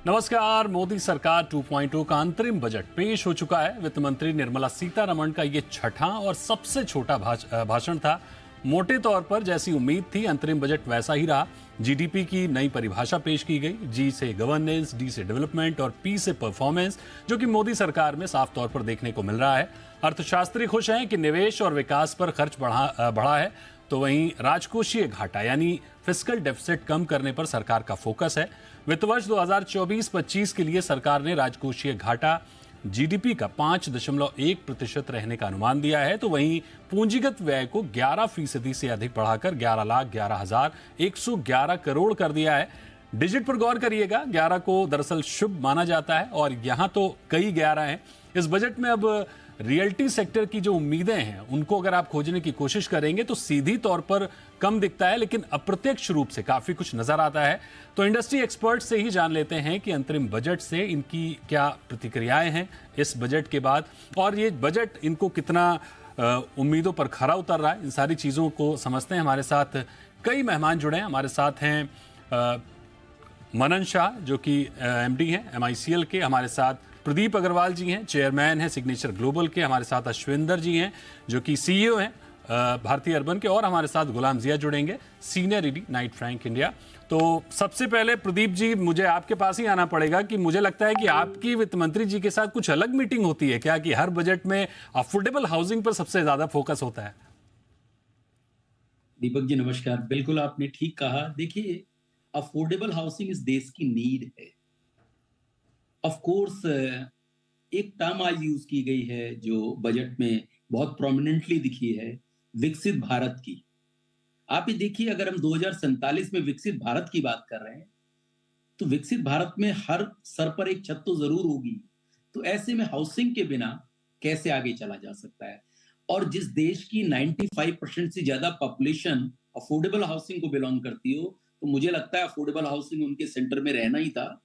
नमस्कार। मोदी सरकार 2.0 का अंतरिम बजट पेश हो चुका है। वित्त मंत्री निर्मला सीतारमण का ये छठा और सबसे छोटा भाषण था। मोटे तौर पर जैसी उम्मीद थी अंतरिम बजट वैसा ही रहा। जीडीपी की नई परिभाषा पेश की गई। जी से गवर्नेंस, डी से डेवलपमेंट और पी से परफॉर्मेंस, जो कि मोदी सरकार में साफ तौर पर देखने को मिल रहा है। अर्थशास्त्री खुश हैं कि निवेश और विकास पर खर्च बढ़ा है, तो वहीं राजकोषीय घाटा यानी फिस्कल डेफिसिट कम करने पर सरकार का फोकस है। वित्त वर्ष 2024-25 के लिए सरकार ने राजकोषीय घाटा जीडीपी का 5.1% रहने का अनुमान दिया है, तो वहीं पूंजीगत व्यय को 11% से अधिक बढ़ाकर 11,11,111 करोड़ कर दिया है। डिजिट पर गौर करिएगा, 11 को दरअसल शुभ माना जाता है और यहां तो कई 11 हैं। इस बजट में अब रियल्टी सेक्टर की जो उम्मीदें हैं उनको अगर आप खोजने की कोशिश करेंगे तो सीधी तौर पर कम दिखता है, लेकिन अप्रत्यक्ष रूप से काफी कुछ नजर आता है। तो इंडस्ट्री एक्सपर्ट से ही जान लेते हैं कि अंतरिम बजट से इनकी क्या प्रतिक्रियाएं हैं इस बजट के बाद, और ये बजट इनको कितना उम्मीदों पर खरा उतर रहा है। इन सारी चीजों को समझते हैं। हमारे साथ कई मेहमान जुड़े हैं। हमारे साथ हैं मनन शाह, जो कि एमडी हैं MICL के। हमारे साथ प्रदीप अग्रवाल जी हैं, चेयरमैन हैं सिग्नेचर ग्लोबल के। हमारे साथ अश्विंदर जी हैं, जो कि CEO हैं भारतीय अर्बन के। और हमारे साथ गुलाम जिया जुड़ेंगे, senior ED Knight Frank India. तो सबसे पहले प्रदीप जी, मुझे आपके पास ही आना पड़ेगा कि मुझे लगता है कि आपकी वित्त मंत्री जी के साथ कुछ अलग मीटिंग होती है क्या, कि हर बजट में अफोर्डेबल हाउसिंग पर सबसे ज्यादा फोकस होता है? दीपक जी नमस्कार। बिल्कुल आपने ठीक कहा। देखिए, अफोर्डेबल हाउसिंग इस देश की नीड है। ऑफ कोर्स एक टर्म आज यूज की गई है जो बजट में बहुत प्रोमिनेंटली दिखी है, विकसित भारत की। आप ये देखिए, अगर हम 2047 में विकसित भारत की बात कर रहे हैं तो विकसित भारत में हर सर पर एक छत तो जरूर होगी। तो ऐसे में हाउसिंग के बिना कैसे आगे चला जा सकता है? और जिस देश की 95% से ज्यादा पॉपुलेशन अफोर्डेबल हाउसिंग को बिलोंग करती हो, तो मुझे लगता है अफोर्डेबल हाउसिंग उनके सेंटर में रहना ही था।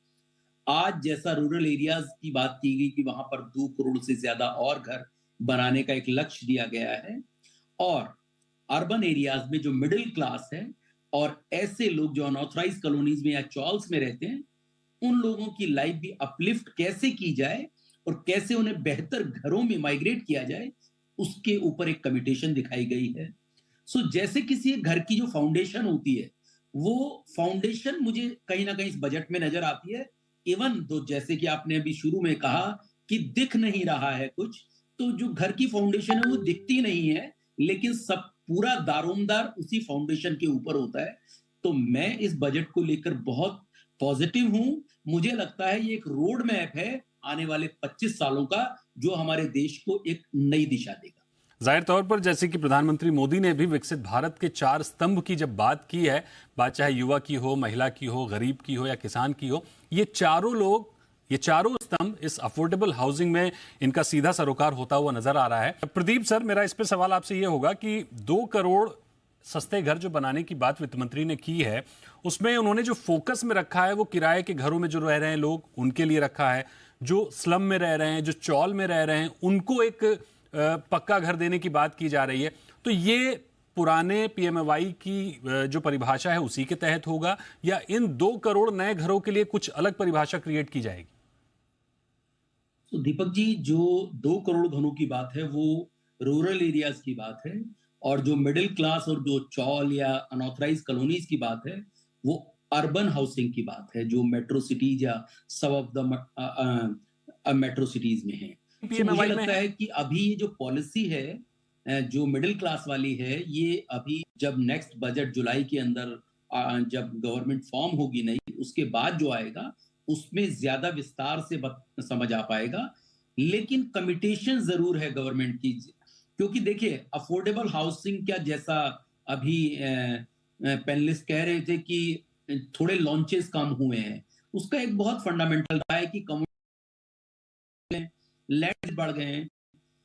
आज जैसा रूरल एरियाज की बात की गई कि वहां पर 2 करोड़ से ज्यादा और घर बनाने का एक लक्ष्य दिया गया है, और अर्बन एरियाज में जो मिडिल क्लास है और ऐसे लोग जो अनऑथराइज कॉलोनीज में या चॉल्स में रहते हैं, उन लोगों की लाइफ भी अपलिफ्ट कैसे की जाए और कैसे उन्हें बेहतर घरों में माइग्रेट किया जाए, उसके ऊपर एक कमिटेशन दिखाई गई है। सो जैसे किसी घर की जो फाउंडेशन होती है, वो फाउंडेशन मुझे कहीं ना कहीं इस बजट में नजर आती है। इवन तो जैसे कि आपने अभी शुरू में कहा कि दिख नहीं रहा है कुछ, तो जो घर की फाउंडेशन है वो दिखती नहीं है, लेकिन सब पूरा दारोमदार उसी फाउंडेशन के ऊपर होता है। तो मैं इस बजट को लेकर बहुत पॉजिटिव हूं। मुझे लगता है ये एक रोड मैप है आने वाले 25 सालों का, जो हमारे देश को एक नई दिशा देगा। जाहिर तौर पर जैसे कि प्रधानमंत्री मोदी ने भी विकसित भारत के 4 स्तंभ की जब बात की है, बात चाहे युवा की हो, महिला की हो, गरीब की हो या किसान की हो, ये चारों स्तंभ इस अफोर्डेबल हाउसिंग में इनका सीधा सरोकार होता हुआ नजर आ रहा है। प्रदीप सर, मेरा इस पे सवाल आपसे ये होगा कि 2 करोड़ सस्ते घर जो बनाने की बात वित्त मंत्री ने की है, उसमें उन्होंने जो फोकस में रखा है वो किराए के घरों में जो रह रहे हैं लोग उनके लिए रखा है। जो स्लम में रह रहे हैं, जो चौल में रह रहे हैं, उनको एक पक्का घर देने की बात की जा रही है। तो ये पुराने PMAY की जो परिभाषा है उसी के तहत होगा, या इन 2 करोड़ नए घरों के लिए कुछ अलग परिभाषा क्रिएट की जाएगी? तो दीपक जी, जो 2 करोड़ घरों की बात है वो रूरल एरियाज की बात है, और जो मिडिल क्लास और जो चौल या अनऑथराइज कॉलोनीज की बात है वो अर्बन हाउसिंग की बात है, जो मेट्रो सिटीज या सब ऑफ द मेट्रो सिटीज में है। तो मुझे PMAY में लगता है। है कि अभी ये जो पॉलिसी है जो मिडिल क्लास वाली है, ये अभी जब नेक्स्ट बजट जुलाई के अंदर जब गवर्नमेंट फॉर्म होगी नई, उसके बाद जो आएगा उसमें ज्यादा विस्तार से समझ आ पाएगा। लेकिन कमिटेशन जरूर है गवर्नमेंट की, क्योंकि देखिए अफोर्डेबल हाउसिंग क्या, जैसा अभी पैनलिस्ट कह रहे थे कि थोड़े लॉन्चेस कम हुए हैं, उसका एक बहुत फंडामेंटल रहा है कि लैंड बढ़ गए हैं,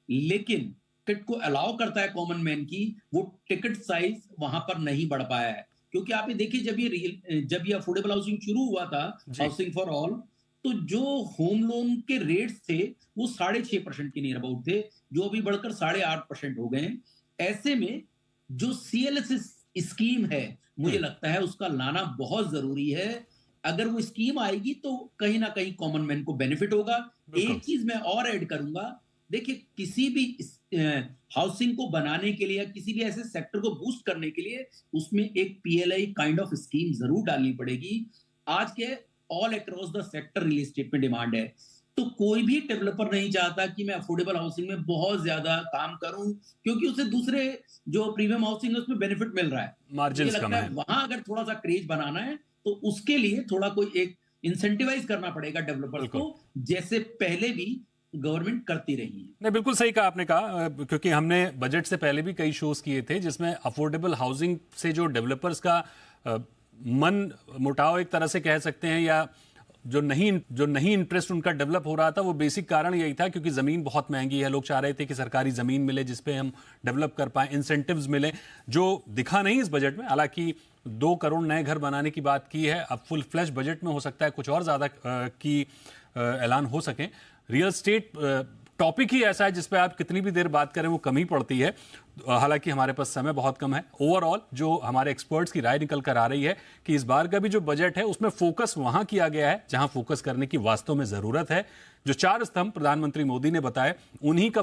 लेकिन टिकट को अलाउ करता है कॉमन मैन की, वो टिकट साइज वहां पर नहीं बढ़ पाया है। क्योंकि आप ये देखिए, जब ये अफोर्डेबल हाउसिंग शुरू हुआ था, हाउसिंग फॉर ऑल, तो जो होम लोन के रेट्स थे वो 6.5% के नियर अबाउट थे, जो अभी बढ़कर 8.5% हो गए हैं। ऐसे में जो CLS स्कीम है, मुझे लगता है उसका लाना बहुत जरूरी है। अगर वो स्कीम आएगी तो कहीं ना कहीं कॉमन मैन को बेनिफिट होगा। एक चीज मैं और ऐड करूंगा, देखिए किसी भी हाउसिंग को बनाने के लिए या किसी भी ऐसे सेक्टर को बूस्ट करने के लिए उसमें एक पीएलआई काइंड ऑफ स्कीम जरूर डालनी पड़ेगी। आज के all across the sector real estate में डिमांड है, तो कोई भी डेवलपर नहीं चाहता कि मैं अफोर्डेबल हाउसिंग में बहुत ज्यादा काम करूं, क्योंकि उसे दूसरे जो प्रीमियम हाउसिंग है उसमें बेनिफिट मिल रहा है। मुझे मार्जिन्स कम लगता है। है वहां अगर थोड़ा सा क्रेज बनाना है तो उसके लिए थोड़ा कोई एक इंसेंटिवाइज करना पड़ेगा डेवलपर्स बिल्कुल। को, जैसे पहले भी गवर्नमेंट करती रही है। नहीं, बिल्कुल सही कहा आपने कहा, क्योंकि हमने बजट से पहले भी कई शोज किए थे जिसमें अफोर्डेबल हाउसिंग से जो डेवलपर्स का मन मुटाव एक तरह से कह सकते हैं, या जो नहीं इंटरेस्ट उनका डेवलप हो रहा था, वो बेसिक कारण यही था क्योंकि ज़मीन बहुत महंगी है। लोग चाह रहे थे कि सरकारी ज़मीन मिले जिस पे हम डेवलप कर पाएं, इंसेंटिव्स मिले, जो दिखा नहीं इस बजट में। हालांकि 2 करोड़ नए घर बनाने की बात की है, अब फुल फ्लैश बजट में हो सकता है कुछ और ज़्यादा की ऐलान हो सके। रियल एस्टेट टॉपिक ही ऐसा है जिस पे आप कितनी भी देर बात करें वो कम ही पड़ती है। हालांकि हमारे पास समय बहुत कम है। ओवरऑल जो हमारे एक्सपर्ट्स की राय निकल कर आ रही है कि इस बार का भी जो बजट है उसमें फोकस वहां किया गया है जहां फोकस करने की वास्तव में जरूरत है। जो 4 स्तंभ प्रधानमंत्री मोदी ने बताए उन्हीं पर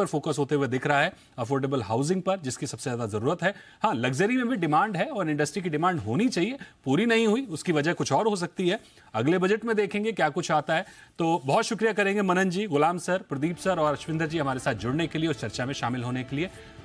फोकस होते हुए दिख रहा है। अफोर्डेबल हाउसिंग पर जिसकी सबसे ज्यादा जरूरत है। हाँ, लग्जरी में भी डिमांड है और इंडस्ट्री की डिमांड होनी चाहिए, पूरी नहीं हुई उसकी वजह कुछ और हो सकती है। अगले बजट में देखेंगे क्या कुछ आता है। तो बहुत शुक्रिया करेंगे मनन जी, गुलाम सर, प्रदीप सर और अश्विंदर जी हमारे साथ जुड़ने के लिए और चर्चा में शामिल होने के लिए।